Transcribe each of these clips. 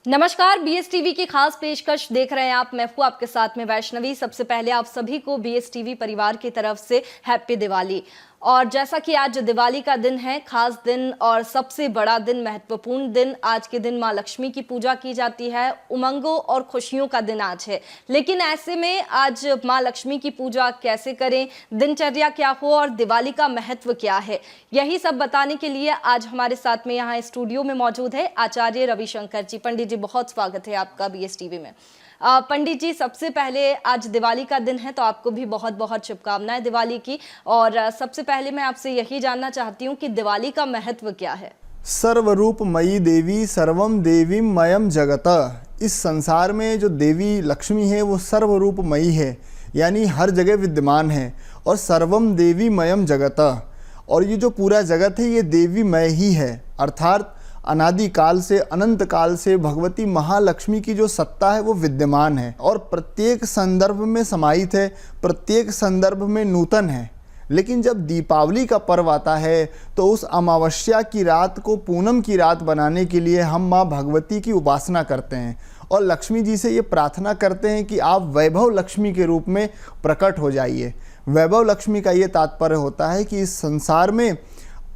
नमस्कार, बीएसटीवी की खास पेशकश देख रहे हैं आप। मैं हूं आपके साथ में वैष्णवी। सबसे पहले आप सभी को बीएसटीवी परिवार की तरफ से हैप्पी दिवाली। और जैसा कि आज दिवाली का दिन है, खास दिन और सबसे बड़ा दिन, महत्वपूर्ण दिन, आज के दिन माँ लक्ष्मी की पूजा की जाती है। उमंगों और खुशियों का दिन आज है। लेकिन ऐसे में आज माँ लक्ष्मी की पूजा कैसे करें, दिनचर्या क्या हो और दिवाली का महत्व क्या है, यही सब बताने के लिए आज हमारे साथ में यहाँ स्टूडियो में मौजूद है आचार्य रविशंकर जी। पंडित जी, बहुत स्वागत है आपका बीएसटीवी में। पंडित जी, सबसे पहले आज दिवाली का दिन है तो आपको भी बहुत बहुत शुभकामनाएं दिवाली की। और सबसे पहले मैं आपसे यही जानना चाहती हूँ कि दिवाली का महत्व क्या है। सर्वरूपमयी देवी सर्वम देवी मयम जगत। इस संसार में जो देवी लक्ष्मी है वो सर्वरूपमयी है, यानी हर जगह विद्यमान है। और सर्वम देवी मयम जगत, और ये जो पूरा जगत है ये देवीमय ही है। अर्थात अनादि काल से, अनंत काल से भगवती महालक्ष्मी की जो सत्ता है वो विद्यमान है और प्रत्येक संदर्भ में समाहित है, प्रत्येक संदर्भ में नूतन है। लेकिन जब दीपावली का पर्व आता है तो उस अमावस्या की रात को पूनम की रात बनाने के लिए हम माँ भगवती की उपासना करते हैं और लक्ष्मी जी से ये प्रार्थना करते हैं कि आप वैभव लक्ष्मी के रूप में प्रकट हो जाइए। वैभव लक्ष्मी का ये तात्पर्य होता है कि इस संसार में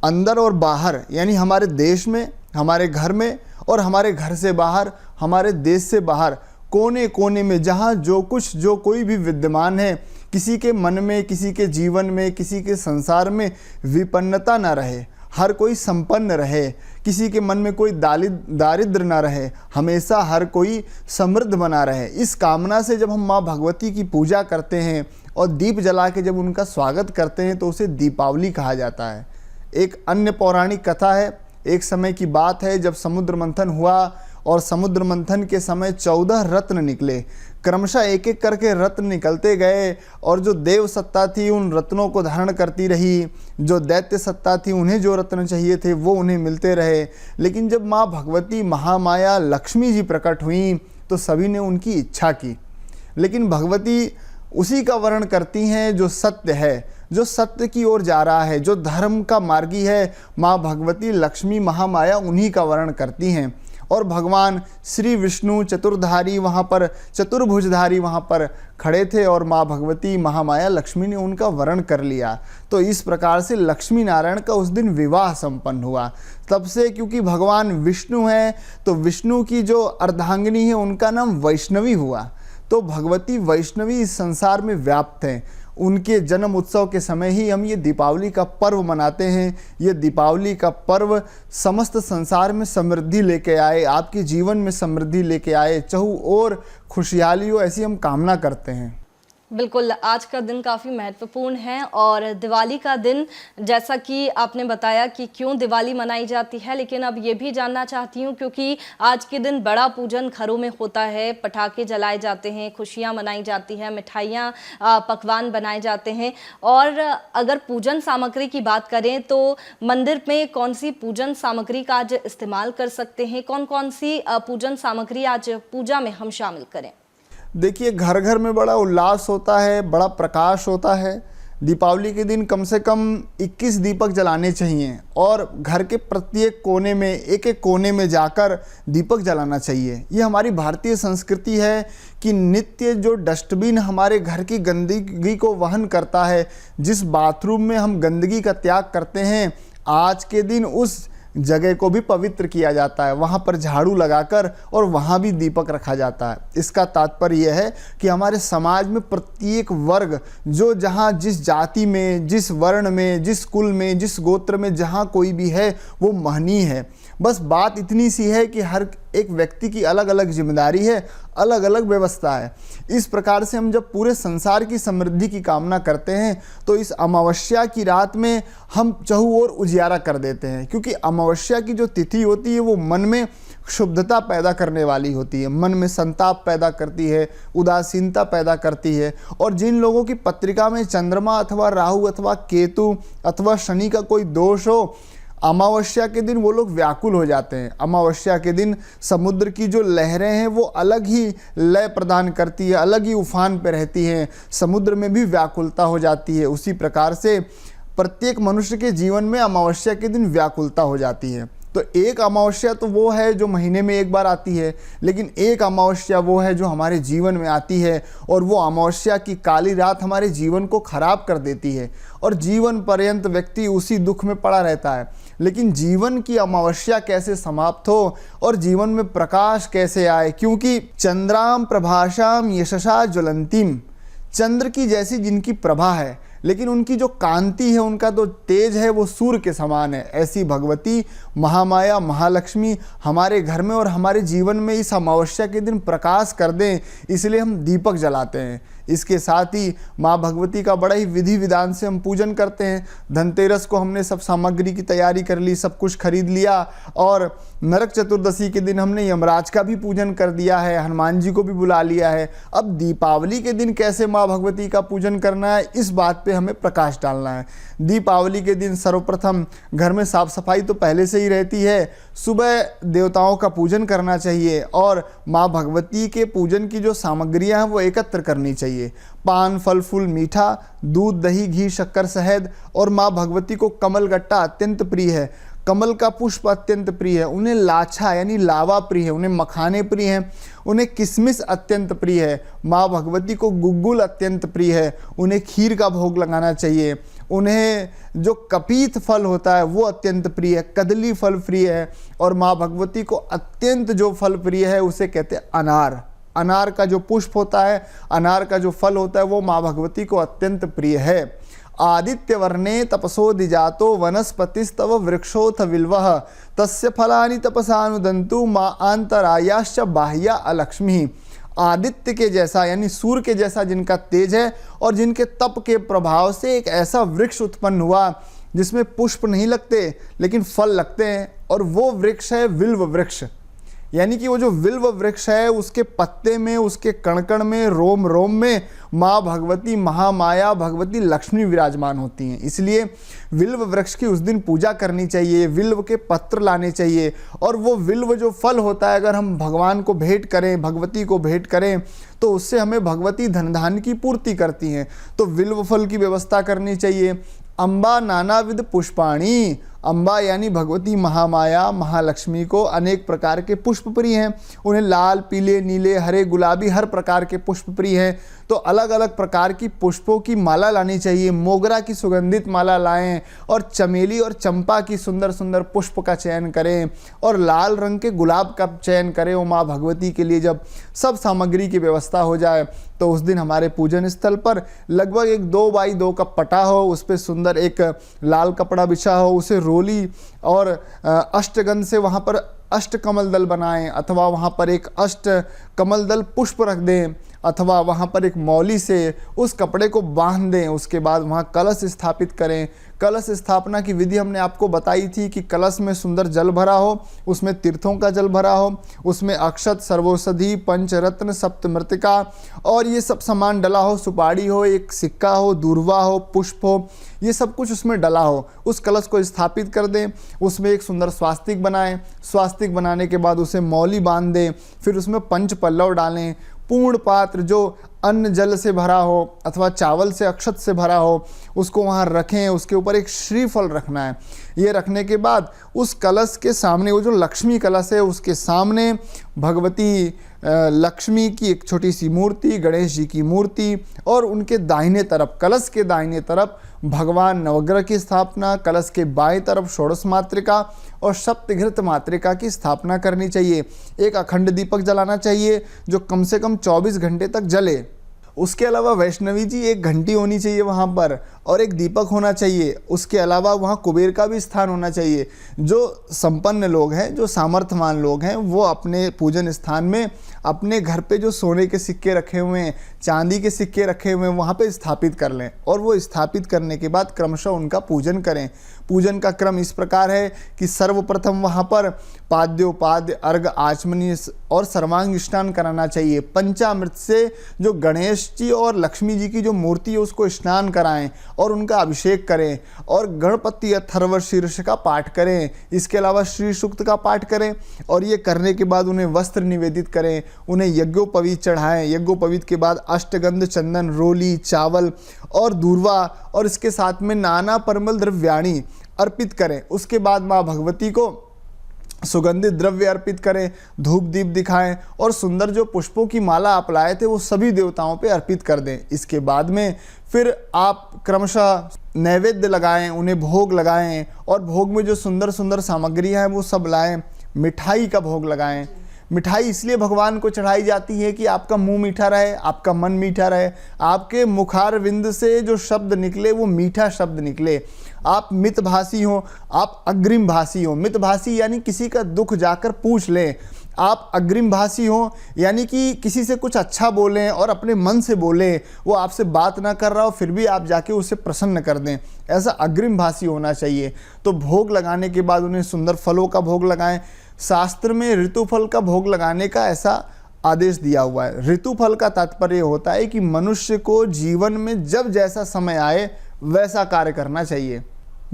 अंदर और बाहर, यानी हमारे देश में, हमारे घर में और हमारे घर से बाहर, हमारे देश से बाहर, कोने कोने में जहाँ जो कुछ जो कोई भी विद्यमान है, किसी के मन में, किसी के जीवन में, किसी के संसार में विपन्नता न रहे, हर कोई संपन्न रहे, किसी के मन में कोई दारिद्र न रहे, हमेशा हर कोई समृद्ध बना रहे। इस कामना से जब हम माँ भगवती की पूजा करते हैं और दीप जला के जब उनका स्वागत करते हैं तो उसे दीपावली कहा जाता है। एक अन्य पौराणिक कथा है, एक समय की बात है जब समुद्र मंथन हुआ और समुद्र मंथन के समय 14 रत्न निकले। क्रमशः एक एक करके रत्न निकलते गए और जो देव सत्ता थी उन रत्नों को धारण करती रही, जो दैत्य सत्ता थी उन्हें जो रत्न चाहिए थे वो उन्हें मिलते रहे। लेकिन जब माँ भगवती महामाया लक्ष्मी जी प्रकट हुई तो सभी ने उनकी इच्छा की। लेकिन भगवती उसी का वर्ण करती हैं जो सत्य है, जो सत्य की ओर जा रहा है, जो धर्म का मार्गी है। माँ भगवती लक्ष्मी महामाया उन्हीं का वर्ण करती हैं। और भगवान श्री विष्णु चतुर्धारी वहाँ पर, चतुर्भुजधारी वहाँ पर खड़े थे और माँ भगवती महामाया लक्ष्मी ने उनका वर्ण कर लिया। तो इस प्रकार से लक्ष्मी नारायण का उस दिन विवाह संपन्न हुआ। तब से क्योंकि भगवान विष्णु हैं तो विष्णु की जो अर्धांगिनी है उनका नाम वैष्णवी हुआ। तो भगवती वैष्णवी इस संसार में व्याप्त हैं। उनके जन्म उत्सव के समय ही हम ये दीपावली का पर्व मनाते हैं। ये दीपावली का पर्व समस्त संसार में समृद्धि लेके आए, आपके जीवन में समृद्धि लेके आए, चहु और खुशहाली हो, ऐसी हम कामना करते हैं। बिल्कुल, आज का दिन काफ़ी महत्वपूर्ण है और दिवाली का दिन, जैसा कि आपने बताया कि क्यों दिवाली मनाई जाती है, लेकिन अब ये भी जानना चाहती हूँ क्योंकि आज के दिन बड़ा पूजन घरों में होता है, पटाखे जलाए जाते हैं, खुशियाँ मनाई जाती हैं, मिठाइयाँ, पकवान बनाए जाते हैं। और अगर पूजन सामग्री की बात करें तो मंदिर में कौन सी पूजन सामग्री का आज इस्तेमाल कर सकते हैं, कौन कौन सी पूजन सामग्री आज पूजा में हम शामिल करें? देखिए, घर घर में बड़ा उल्लास होता है, बड़ा प्रकाश होता है। दीपावली के दिन कम से कम 21 दीपक जलाने चाहिए और घर के प्रत्येक कोने में, एक एक कोने में जाकर दीपक जलाना चाहिए। ये हमारी भारतीय संस्कृति है कि नित्य जो डस्टबिन हमारे घर की गंदगी को वहन करता है, जिस बाथरूम में हम गंदगी का त्याग करते हैं, आज के दिन उस जगह को भी पवित्र किया जाता है। वहाँ पर झाड़ू लगाकर और वहाँ भी दीपक रखा जाता है। इसका तात्पर्य यह है कि हमारे समाज में प्रत्येक वर्ग, जो जहाँ जिस जाति में, जिस वर्ण में, जिस कुल में, जिस गोत्र में जहाँ कोई भी है वो महनीय है। बस बात इतनी सी है कि हर एक व्यक्ति की अलग अलग जिम्मेदारी है, अलग अलग व्यवस्था है। इस प्रकार से हम जब पूरे संसार की समृद्धि की कामना करते हैं तो इस अमावस्या की रात में हम चहु ओर उजियारा कर देते हैं, क्योंकि अमावस्या की जो तिथि होती है वो मन में शुद्धता पैदा करने वाली होती है, मन में संताप पैदा करती है, उदासीनता पैदा करती है। और जिन लोगों की पत्रिका में चंद्रमा अथवा राहु अथवा केतु अथवा शनि का कोई दोष हो, अमावस्या के दिन वो लोग व्याकुल हो जाते हैं। अमावस्या के दिन समुद्र की जो लहरें हैं वो अलग ही लय प्रदान करती है, अलग ही उफान पे रहती हैं, समुद्र में भी व्याकुलता हो जाती है। उसी प्रकार से प्रत्येक मनुष्य के जीवन में अमावस्या के दिन व्याकुलता हो जाती है। तो एक अमावस्या तो वो है जो महीने में एक बार आती है, लेकिन एक अमावस्या वो है जो हमारे जीवन में आती है और वो अमावस्या की काली रात हमारे जीवन को खराब कर देती है और जीवन पर्यंत व्यक्ति उसी दुख में पड़ा रहता है। लेकिन जीवन की अमावस्या कैसे समाप्त हो और जीवन में प्रकाश कैसे आए, क्योंकि चंद्राम प्रभाषाम यशसा ज्वलंतीम, चंद्र की जैसी जिनकी प्रभा है लेकिन उनकी जो कांति है, उनका जो तेज है वो सूर्य के समान है, ऐसी भगवती महामाया महालक्ष्मी हमारे घर में और हमारे जीवन में इस अमावस्या के दिन प्रकाश कर दें, इसलिए हम दीपक जलाते हैं। इसके साथ ही माँ भगवती का बड़ा ही विधि विधान से हम पूजन करते हैं। धनतेरस को हमने सब सामग्री की तैयारी कर ली, सब कुछ खरीद लिया और नरक चतुर्दशी के दिन हमने यमराज का भी पूजन कर दिया है, हनुमान जी को भी बुला लिया है। अब दीपावली के दिन कैसे माँ भगवती का पूजन करना है, इस बात पे हमें प्रकाश डालना है। दीपावली के दिन सर्वप्रथम घर में साफ सफाई तो पहले से ही रहती है, सुबह देवताओं का पूजन करना चाहिए और माँ भगवती के पूजन की जो सामग्रियां हैं वो एकत्र करनी चाहिए। पान, फल फूल, मीठा, दूध, दही, घी, शक्कर, शहद और माँ भगवती को कमल गट्टा अत्यंत प्रिय है, कमल का पुष्प अत्यंत प्रिय है, उन्हें लाछा यानी लावा प्रिय है, उन्हें मखाने प्रिय हैं, उन्हें किशमिश अत्यंत प्रिय है, माँ भगवती को गुग्गुल अत्यंत प्रिय है, उन्हें खीर का भोग लगाना चाहिए, उन्हें जो कपीत फल होता है वो अत्यंत प्रिय है, कदली फल प्रिय है और माँ भगवती को अत्यंत जो फल प्रिय है उसे कहते हैं अनार। अनार का जो पुष्प होता है, अनार का जो फल होता है वो माँ भगवती को अत्यंत प्रिय है। आदित्य वर्णे तपसो दिजातो वनस्पतिस्तव वृक्षोथ विल्वः तस्य फलानि तपसानुदन्तु माँ आंतरायाश्च बाह्या अलक्ष्मी। आदित्य के जैसा यानी सूर्य के जैसा जिनका तेज है और जिनके तप के प्रभाव से एक ऐसा वृक्ष उत्पन्न हुआ जिसमें पुष्प नहीं लगते लेकिन फल लगते हैं, और वो वृक्ष है विल्व वृक्ष। यानी कि वो जो विल्व वृक्ष है उसके पत्ते में, उसके कण में, रोम रोम में माँ भगवती महामाया भगवती लक्ष्मी विराजमान होती हैं। इसलिए विल्व वृक्ष की उस दिन पूजा करनी चाहिए, विल्व के पत्र लाने चाहिए और वो विल्व जो फल होता है अगर हम भगवान को भेंट करें, भगवती को भेंट करें तो उससे हमें भगवती धन धान्य की पूर्ति करती हैं। तो विल्व फल की व्यवस्था करनी चाहिए। अम्बा नानाविध पुष्पाणी, अम्बा यानी भगवती महामाया महालक्ष्मी को अनेक प्रकार के पुष्प प्रिय हैं, उन्हें लाल, पीले, नीले, हरे, गुलाबी हर प्रकार के पुष्प प्रिय हैं। तो अलग अलग प्रकार की पुष्पों की माला लानी चाहिए। मोगरा की सुगंधित माला लाएं और चमेली और चंपा की सुंदर सुंदर पुष्प का चयन करें और लाल रंग के गुलाब का चयन करें वो माँ भगवती के लिए। जब सब सामग्री की व्यवस्था हो जाए तो उस दिन हमारे पूजन स्थल पर लगभग एक 2x2 का पटा हो, उस पर सुंदर एक लाल कपड़ा बिछा हो, उसे रोली और अष्टगंध से वहाँ पर अष्ट कमल दल बनाएं अथवा वहाँ पर एक अष्ट कमल दल पुष्प रख दें अथवा वहाँ पर एक मौली से उस कपड़े को बांध दें। उसके बाद वहाँ कलश स्थापित करें। कलश स्थापना की विधि हमने आपको बताई थी कि कलश में सुंदर जल भरा हो, उसमें तीर्थों का जल भरा हो, उसमें अक्षत, सर्वौषधि, पंचरत्न, सप्तमृतिका और ये सब सामान डला हो, सुपारी हो, एक सिक्का हो, दूर्वा हो, पुष्प हो, ये सब कुछ उसमें डला हो। उस कलश को स्थापित कर दें, उसमें एक सुंदर स्वास्तिक बनाएं। स्वास्तिक बनाने के बाद उसे मौली बांध दें, फिर उसमें पंच पल्लव डालें। पूर्ण पात्र जो अन्न जल से भरा हो अथवा चावल से, अक्षत से भरा हो, उसको वहाँ रखें। उसके ऊपर एक श्रीफल रखना है। ये रखने के बाद उस कलश के सामने, वो जो लक्ष्मी कलश है उसके सामने भगवती लक्ष्मी की एक छोटी सी मूर्ति, गणेश जी की मूर्ति और उनके दाहिने तरफ, कलश के दाहिने तरफ भगवान नवग्रह की स्थापना, कलश के बाएं तरफ षोडश मातृका और सप्तघृत मातृका की स्थापना करनी चाहिए। एक अखंड दीपक जलाना चाहिए जो कम से कम 24 घंटे तक जले। उसके अलावा वैष्णवी जी एक घंटी होनी चाहिए वहाँ पर और एक दीपक होना चाहिए। उसके अलावा वहाँ कुबेर का भी स्थान होना चाहिए। जो संपन्न लोग हैं, जो सामर्थ्यवान लोग हैं, वो अपने पूजन स्थान में अपने घर पे जो सोने के सिक्के रखे हुए हैं, चांदी के सिक्के रखे हुए हैं, वहाँ पे स्थापित कर लें और वो स्थापित करने के बाद क्रमशः उनका पूजन करें। पूजन का क्रम इस प्रकार है कि सर्वप्रथम वहाँ पर पाद्योपाद्य, अर्घ, आचमनी और सर्वांग स्नान कराना चाहिए। पंचामृत से जो गणेश जी और लक्ष्मी जी की जो मूर्ति है उसको स्नान कराएं और उनका अभिषेक करें और गणपति अथर्व शीर्ष का पाठ करें। इसके अलावा श्री सूक्त का पाठ करें और ये करने के बाद उन्हें वस्त्र निवेदित करें, उन्हें यज्ञोपवीत चढ़ाएं। यज्ञोपवीत के बाद अष्टगंध, चंदन, रोली, चावल और दूर्वा और इसके साथ में नाना परिमल द्रव्याणी अर्पित करें। उसके बाद माँ भगवती को सुगंधित द्रव्य अर्पित करें, धूप दीप दिखाएं और सुंदर जो पुष्पों की माला आप लाए थे वो सभी देवताओं पे अर्पित कर दें। इसके बाद में फिर आप क्रमशः नैवेद्य लगाएं, उन्हें भोग लगाएं और भोग में जो सुंदर सुंदर सामग्रियां हैं वो सब लाएं। मिठाई का भोग लगाएं। मिठाई इसलिए भगवान को चढ़ाई जाती है कि आपका मुंह मीठा रहे, आपका मन मीठा रहे, आपके मुखारविंद से जो शब्द निकले वो मीठा शब्द निकले। आप मितभाषी हो, आप अग्रिम भाषी हो। मितभाषी यानी किसी का दुख जाकर पूछ लें। आप अग्रिम भाषी हो यानी कि किसी से कुछ अच्छा बोलें और अपने मन से बोलें, वो आपसे बात ना कर रहा हो फिर भी आप जाके उसे प्रसन्न कर दें, ऐसा अग्रिम भाषी होना चाहिए। तो भोग लगाने के बाद उन्हें सुंदर फलों का भोग लगाएं। शास्त्र में ऋतुफल का भोग लगाने का ऐसा आदेश दिया हुआ है। ऋतुफल का तात्पर्य होता है कि मनुष्य को जीवन में जब जैसा समय आए वैसा कार्य करना चाहिए।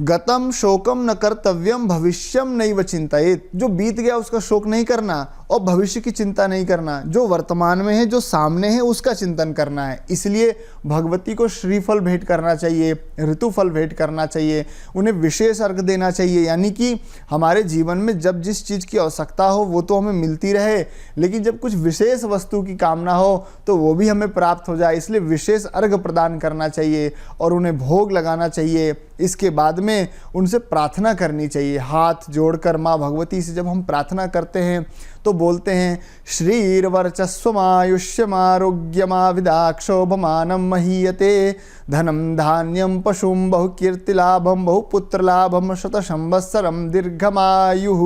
गतम शोकम न कर्तव्यम भविष्यम नैव चिंतयेत। जो बीत गया उसका शोक नहीं करना और भविष्य की चिंता नहीं करना। जो वर्तमान में है, जो सामने है, उसका चिंतन करना है। इसलिए भगवती को श्रीफल भेंट करना चाहिए, ऋतुफल भेंट करना चाहिए, उन्हें विशेष अर्घ देना चाहिए। यानी कि हमारे जीवन में जब जिस चीज़ की आवश्यकता हो वो तो हमें मिलती रहे, लेकिन जब कुछ विशेष वस्तु की कामना हो तो वो भी हमें प्राप्त हो जाए। इसलिए विशेष अर्घ प्रदान करना चाहिए और उन्हें भोग लगाना चाहिए। इसके बाद में उनसे प्रार्थना करनी चाहिए। हाथ जोड़कर माँ भगवती से जब हम प्रार्थना करते हैं तो बोलते हैं श्रीर्वर्चस्वमायुष्यमारोग्यमाविदाक्षोभमानं महीयते धनम धान्यम पशुम बहुकीर्तिलाभम बहुपुत्रलाभम शतसंवत्सरम दीर्घमायुः।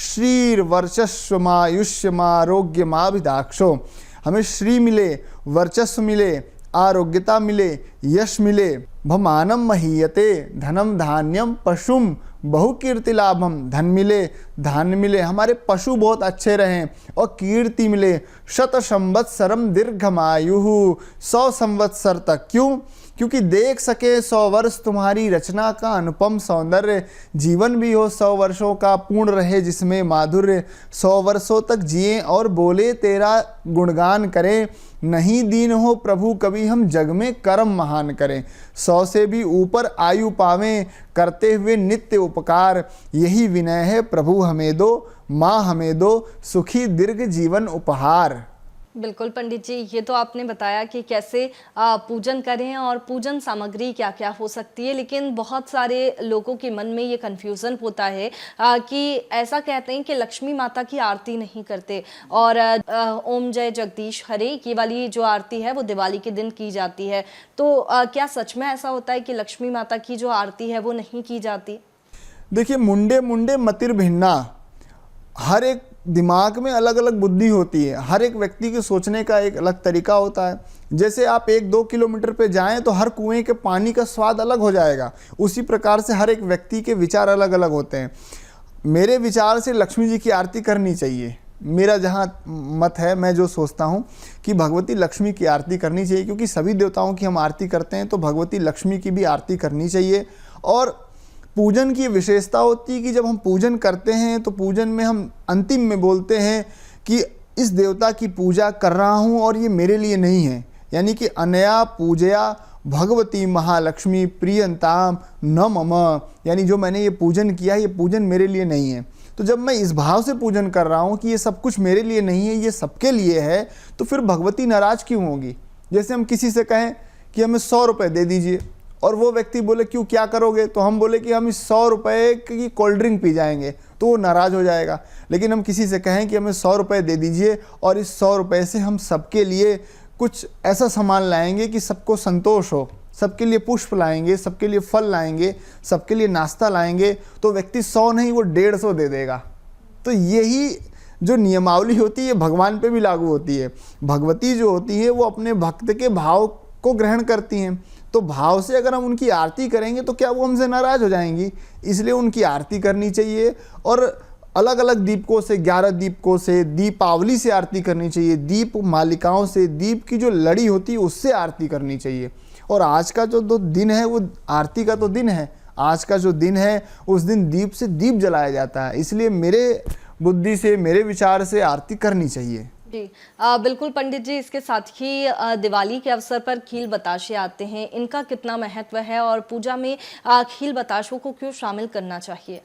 श्रीर्वर्चस्वमायुष्यमारोग्यमाविदाक्षो, हमें श्री मिले, वर्चस्व मिले, आरोग्यता मिले, यश मिले। भमानम महीयते, धनम धान्यम पशुम बहुकीर्ति लाभम, धन मिले, धान्य मिले, हमारे पशु बहुत अच्छे रहें और कीर्ति मिले। शत संवत्सरम दीर्घमायुः, 100 संवत्सर तक। क्यों? क्योंकि देख सके 100 वर्ष तुम्हारी रचना का अनुपम सौंदर्य। जीवन भी हो 100 वर्षों का, पूर्ण रहे जिसमें माधुर्य। 100 वर्षों तक जिए और बोले तेरा गुणगान करें। नहीं दीन हो प्रभु कभी हम जग में कर्म महान करें। 100 से भी ऊपर आयु पावें करते हुए नित्य उपकार। यही विनय है प्रभु हमें दो, माँ हमें दो सुखी दीर्घ जीवन उपहार। बिल्कुल पंडित जी, ये तो आपने बताया कि कैसे पूजन करें और पूजन सामग्री क्या क्या हो सकती है, लेकिन बहुत सारे लोगों के मन में ये कन्फ्यूज़न होता है कि ऐसा कहते हैं कि लक्ष्मी माता की आरती नहीं करते और ओम जय जगदीश हरे ये वाली जो आरती है वो दिवाली के दिन की जाती है। तो क्या सच में ऐसा होता है कि लक्ष्मी माता की जो आरती है वो नहीं की जाती? देखिए, मुंडे मुंडे मतिर भिन्ना, हर एक दिमाग में अलग अलग बुद्धि होती है। हर एक व्यक्ति के सोचने का एक अलग तरीका होता है। जैसे आप 1-2 किलोमीटर पे जाएं तो हर कुएं के पानी का स्वाद अलग हो जाएगा, उसी प्रकार से हर एक व्यक्ति के विचार अलग अलग होते हैं। मेरे विचार से लक्ष्मी जी की आरती करनी चाहिए। मेरा जहाँ मत है, मैं जो सोचता हूँ कि भगवती लक्ष्मी की आरती करनी चाहिए, क्योंकि सभी देवताओं की हम आरती करते हैं तो भगवती लक्ष्मी की भी आरती करनी चाहिए। और पूजन की विशेषता होती है कि जब हम पूजन करते हैं तो पूजन में हम अंतिम में बोलते हैं कि इस देवता की पूजा कर रहा हूँ और ये मेरे लिए नहीं है। यानी कि अनया पूजया भगवती महालक्ष्मी प्रियंताम न मम, यानी जो मैंने ये पूजन किया ये पूजन मेरे लिए नहीं है। तो जब मैं इस भाव से पूजन कर रहा हूँ कि ये सब कुछ मेरे लिए नहीं है, ये सबके लिए है, तो फिर भगवती नाराज़ क्यों होगी? जैसे हम किसी से कहें कि हमें 100 रुपये दे दीजिए और वो व्यक्ति बोले क्यों, क्या करोगे? तो हम बोले कि हम इस 100 रुपये की कोल्ड ड्रिंक पी जाएंगे, तो वो नाराज़ हो जाएगा। लेकिन हम किसी से कहें कि हमें 100 रुपये दे दीजिए और इस 100 रुपये से हम सबके लिए कुछ ऐसा सामान लाएंगे कि सबको संतोष हो, सबके लिए पुष्प लाएंगे, सबके लिए फल लाएंगे, सबके लिए नाश्ता लाएंगे, तो व्यक्ति 100 नहीं वो 150 दे देगा। तो यही जो नियमावली होती है भगवान पे भी लागू होती है। भगवती जो होती है वो अपने भक्त के भाव को ग्रहण करती हैं, तो भाव से अगर हम उनकी आरती करेंगे तो क्या वो हमसे नाराज़ हो जाएंगी? इसलिए उनकी आरती करनी चाहिए और अलग अलग दीपकों से, 11 दीपकों से, दीपावली से आरती करनी चाहिए, दीप मालिकाओं से, दीप की जो लड़ी होती है उससे आरती करनी चाहिए। और आज का जो दिन है वो आरती का तो दिन है। आज का जो दिन है उस दिन दीप से दीप जलाया जाता है, इसलिए मेरे बुद्धि से, मेरे विचार से आरती करनी चाहिए। जी बिल्कुल पंडित जी, इसके साथ ही दिवाली के अवसर पर खील बताशे आते हैं, इनका कितना महत्व है और पूजा में खील बताशों को क्यों शामिल करना चाहिए?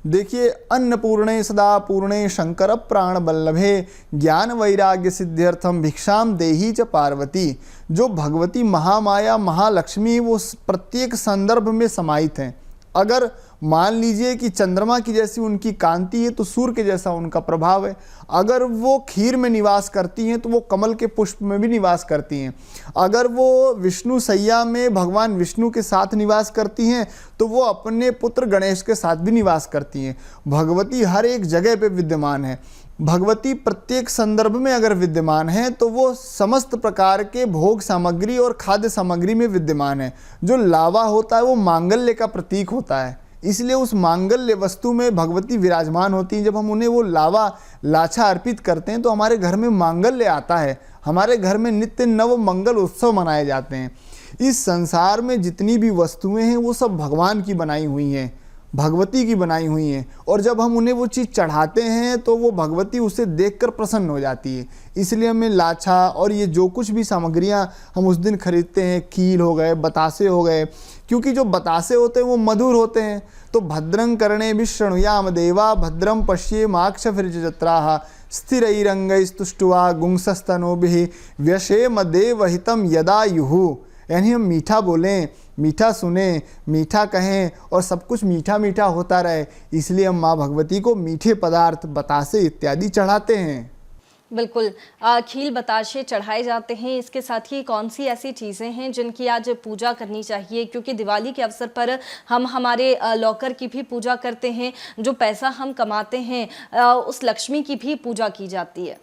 देखिए, अन्नपूर्णे सदा पूर्णे शंकर प्राण बल्लभे ज्ञान वैराग्य सिद्ध्यर्थम भिक्षाम देही च पार्वती। जो भगवती महामाया महालक्ष्मी वो प्रत्येक संदर्भ में समाहित हैं। अगर मान लीजिए कि चंद्रमा की जैसी उनकी कांति है तो सूर्य के जैसा उनका प्रभाव है। अगर वो खीर में निवास करती हैं तो वो कमल के पुष्प में भी निवास करती हैं। अगर वो विष्णु सैया में भगवान विष्णु के साथ निवास करती हैं तो वो अपने पुत्र गणेश के साथ भी निवास करती हैं। भगवती हर एक जगह पे विद्यमान है। भगवती प्रत्येक संदर्भ में अगर विद्यमान है तो वो समस्त प्रकार के भोग सामग्री और खाद्य सामग्री में विद्यमान है। जो लावा होता है वो मांगल्य का प्रतीक होता है, इसलिए उस मांगल्य वस्तु में भगवती विराजमान होती हैं। जब हम उन्हें वो लावा लाछा अर्पित करते हैं तो हमारे घर में मांगल्य आता है, हमारे घर में नित्य नव मंगल उत्सव मनाए जाते हैं। इस संसार में जितनी भी वस्तुएं हैं वो सब भगवान की बनाई हुई हैं, भगवती की बनाई हुई हैं। और जब हम उन्हें वो चीज़ चढ़ाते हैं तो वो भगवती उसे देखकर प्रसन्न हो जाती है। इसलिए हमें लाछा और ये जो कुछ भी सामग्रियां हम उस दिन खरीदते हैं, खील हो गए, बतासे हो गए, क्योंकि जो बतासे होते हैं वो मधुर होते हैं। तो भद्रं कर्णे विष्णुयाम देवा भद्रम पश्येमाक्षभिर्जत्राः स्थिरैरङ्गैस्तुष्ट्वा गुंसस्तनूभिः व्यशेम देवहितं यदायुः। यानी हम मीठा बोलें, मीठा सुने, मीठा कहें और सब कुछ मीठा मीठा होता रहे, इसलिए हम माँ भगवती को मीठे पदार्थ बतासे इत्यादि चढ़ाते हैं। बिल्कुल, खील बताशे चढ़ाए जाते हैं। इसके साथ ही कौन सी ऐसी चीज़ें हैं जिनकी आज पूजा करनी चाहिए? क्योंकि दिवाली के अवसर पर हम हमारे लॉकर की भी पूजा करते हैं, जो पैसा हम कमाते हैं उस लक्ष्मी की भी पूजा की जाती है।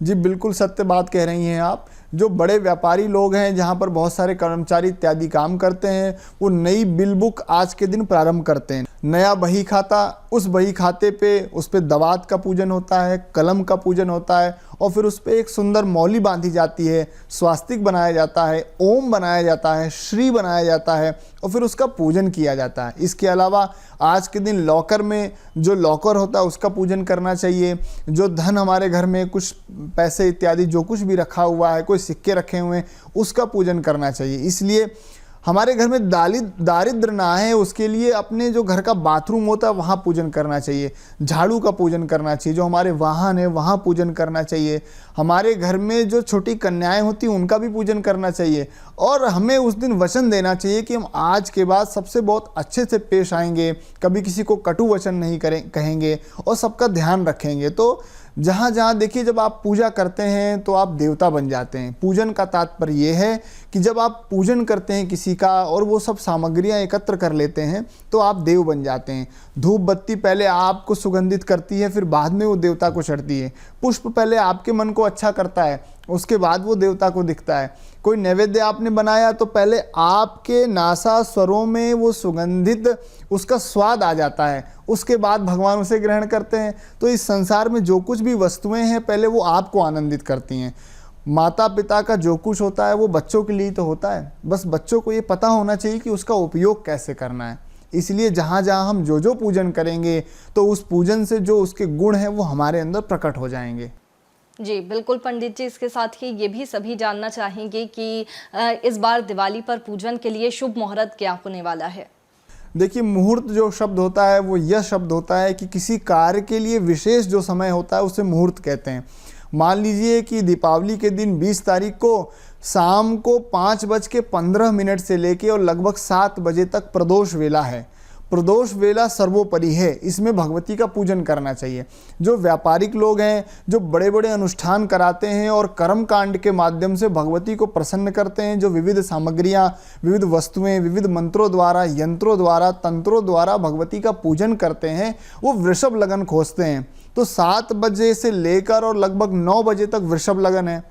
जी बिल्कुल सत्य बात कह रही हैं आप। जो बड़े व्यापारी लोग हैं, जहाँ पर बहुत सारे कर्मचारी इत्यादि काम करते हैं, वो नई बिल बुक आज के दिन प्रारंभ करते हैं। नया बही खाता, उस बही खाते पे उस पे दवात का पूजन होता है, कलम का पूजन होता है और फिर उस पे एक सुंदर मौली बांधी जाती है, स्वास्तिक बनाया जाता है, ओम बनाया जाता है, श्री बनाया जाता है और फिर उसका पूजन किया जाता है। इसके अलावा आज के दिन लॉकर में जो लॉकर होता है उसका पूजन करना चाहिए। जो धन हमारे घर में कुछ पैसे इत्यादि जो कुछ भी रखा हुआ है, कोई सिक्के रखे हुए हैं, उसका पूजन करना चाहिए। इसलिए हमारे घर में दारिद्र ना है उसके लिए अपने जो घर का बाथरूम होता है वहाँ पूजन करना चाहिए, झाड़ू का पूजन करना चाहिए, जो हमारे वाहन है वहाँ पूजन करना चाहिए, हमारे घर में जो छोटी कन्याएं होती हैं उनका भी पूजन करना चाहिए। और हमें उस दिन वचन देना चाहिए कि हम आज के बाद सबसे बहुत अच्छे से पेश आएंगे, कभी किसी को कटु वचन नहीं कहेंगे और सबका ध्यान रखेंगे। तो जहाँ जहाँ देखिए, जब आप पूजा करते हैं तो आप देवता बन जाते हैं। पूजन का तात्पर्य ये है कि जब आप पूजन करते हैं किसी का और वो सब सामग्रियाँ एकत्र कर लेते हैं तो आप देव बन जाते हैं। धूप बत्ती पहले आपको सुगंधित करती है, फिर बाद में वो देवता को चढ़ती है। पुष्प पहले आपके मन को अच्छा करता है, उसके बाद वो देवता को दिखता है। कोई नैवेद्य आपने बनाया तो पहले आपके नासा स्वरों में वो सुगंधित उसका स्वाद आ जाता है, उसके बाद भगवान उसे ग्रहण करते हैं। तो इस संसार में जो कुछ भी वस्तुएं हैं पहले वो आपको आनंदित करती हैं। माता पिता का जो कुछ होता है वो बच्चों के लिए तो होता है, बस बच्चों को ये पता होना चाहिए कि उसका उपयोग कैसे करना है। इसलिए जहाँ जहाँ हम जो पूजन करेंगे तो उस पूजन से जो उसके गुण हैं वो हमारे अंदर प्रकट हो जाएंगे। जी बिल्कुल पंडित जी, इसके साथ ही ये भी सभी जानना चाहेंगे कि इस बार दिवाली पर पूजन के लिए शुभ मुहूर्त क्या होने वाला है? देखिए, मुहूर्त जो शब्द होता है वो यह शब्द होता है कि किसी कार्य के लिए विशेष जो समय होता है उसे मुहूर्त कहते हैं। मान लीजिए कि दीपावली के दिन 20 तारीख को शाम को 5:15 से लेके और लगभग 7 बजे तक प्रदोष वेला है। प्रदोष वेला सर्वोपरि है, इसमें भगवती का पूजन करना चाहिए। जो व्यापारिक लोग हैं, जो बड़े बड़े अनुष्ठान कराते हैं और कर्म कांड के माध्यम से भगवती को प्रसन्न करते हैं, जो विविध सामग्रियां, विविध वस्तुएं, विविध मंत्रों द्वारा, यंत्रों द्वारा, तंत्रों द्वारा भगवती का पूजन करते हैं, वो वृषभ लगन खोजते हैं। तो 7 बजे से लेकर और लगभग 9 बजे तक वृषभ लगन है।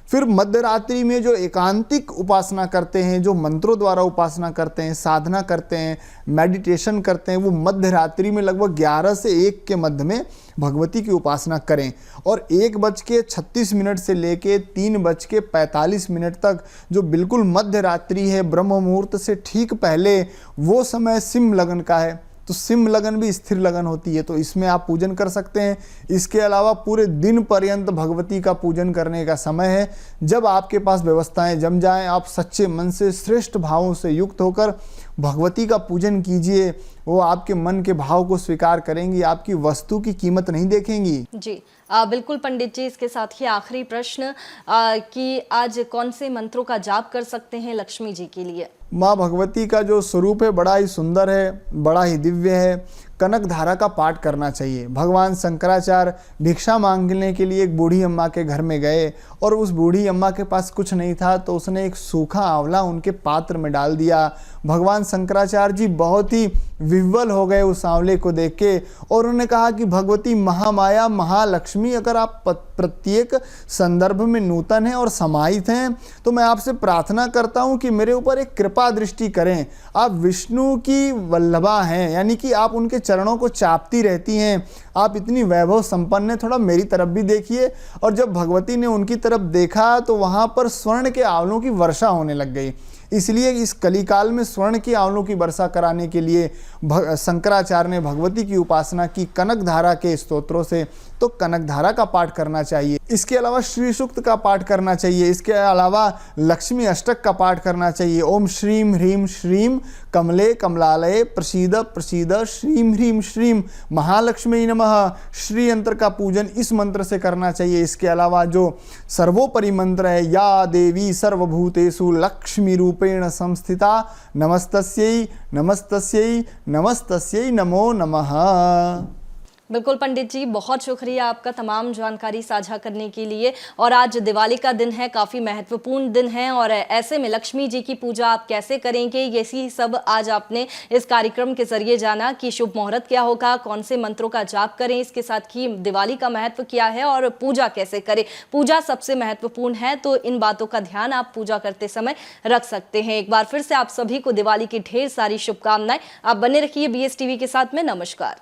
फिर मध्य रात्रि में जो एकांतिक उपासना करते हैं, जो मंत्रों द्वारा उपासना करते हैं, साधना करते हैं, मेडिटेशन करते हैं, वो मध्य रात्रि में लगभग 11 से 1 के मध्य में भगवती की उपासना करें। और 1:36 से लेके 3:45 तक जो बिल्कुल मध्य रात्रि है, ब्रह्म मुहूर्त से ठीक पहले, वो समय सिंह लगन का है। तो सिंह लगन भी स्थिर लगन होती है, तो इसमें आप पूजन कर सकते हैं। इसके अलावा पूरे दिन पर्यंत भगवती का पूजन करने का समय है। जब आपके पास व्यवस्थाएं जम जाएं, आप सच्चे मन से श्रेष्ठ भावों से युक्त होकर भगवती का पूजन कीजिए। वो आपके मन के भाव को स्वीकार करेंगी, आपकी वस्तु की कीमत नहीं देखेंगी। जी बिल्कुल पंडित जी, इसके साथ ही आखिरी प्रश्न कि आज कौन से मंत्रों का जाप कर सकते हैं लक्ष्मी जी के लिए? माँ भगवती का जो स्वरूप है बड़ा ही सुंदर है, बड़ा ही दिव्य है। कनक धारा का पाठ करना चाहिए। भगवान शंकराचार्य भिक्षा मांगने के लिए एक बूढ़ी अम्मा के घर में गए और उस बूढ़ी अम्मा के पास कुछ नहीं था, तो उसने एक सूखा आंवला उनके पात्र में डाल दिया। भगवान शंकराचार्य जी बहुत ही विह्वल हो गए उस आंवले को देख के, और उन्होंने कहा कि भगवती महामाया महालक्ष्मी, अगर आप प्रत्येक संदर्भ में नूतन हैं और समाहित हैं, तो मैं आपसे प्रार्थना करता हूं कि मेरे ऊपर एक कृपा दृष्टि करें। आप विष्णु की वल्लभा हैं, यानी कि आप उनके चरणों को चापती रहती हैं। आप इतनी वैभव संपन्न हैं, थोड़ा मेरी तरफ भी देखिए। और जब भगवती ने उनकी तरफ देखा तो वहां पर स्वर्ण के आंवलों की वर्षा होने लग गई। इसलिए इस कलिकाल में स्वर्ण के आंवलों की वर्षा कराने के लिए शंकराचार्य ने भगवती की उपासना की कनक धारा के स्तोत्रों से। तो कनक धारा का पाठ करना चाहिए। इसके अलावा श्री सूक्त का पाठ करना चाहिए। इसके अलावा लक्ष्मी अष्टक का पाठ करना चाहिए। ओम श्रीम ह्रीम श्रीम कमले कमलालये प्रसीद प्रसीद श्रीम ह्रीम श्रीम महालक्ष्मी नमः। श्री यंत्र का पूजन इस मंत्र से करना चाहिए। इसके अलावा जो सर्वोपरि मंत्र है, या देवी सर्वभूतेषु लक्ष्मी रूपेण संस्थिता नमस्तस्यै नमस्तस्यै नमस्तस्यै नमो नमः। बिल्कुल पंडित जी, बहुत शुक्रिया आपका तमाम जानकारी साझा करने के लिए। और आज दिवाली का दिन है, काफ़ी महत्वपूर्ण दिन है, और ऐसे में लक्ष्मी जी की पूजा आप कैसे करेंगे, यही सब आज आपने इस कार्यक्रम के जरिए जाना कि शुभ मुहूर्त क्या होगा, कौन से मंत्रों का जाप करें, इसके साथ ही दिवाली का महत्व क्या है और पूजा कैसे करें। पूजा सबसे महत्वपूर्ण है, तो इन बातों का ध्यान आप पूजा करते समय रख सकते हैं। एक बार फिर से आप सभी को दिवाली की ढेर सारी शुभकामनाएं। आप बने रखिए BS टीवी के साथ में। नमस्कार।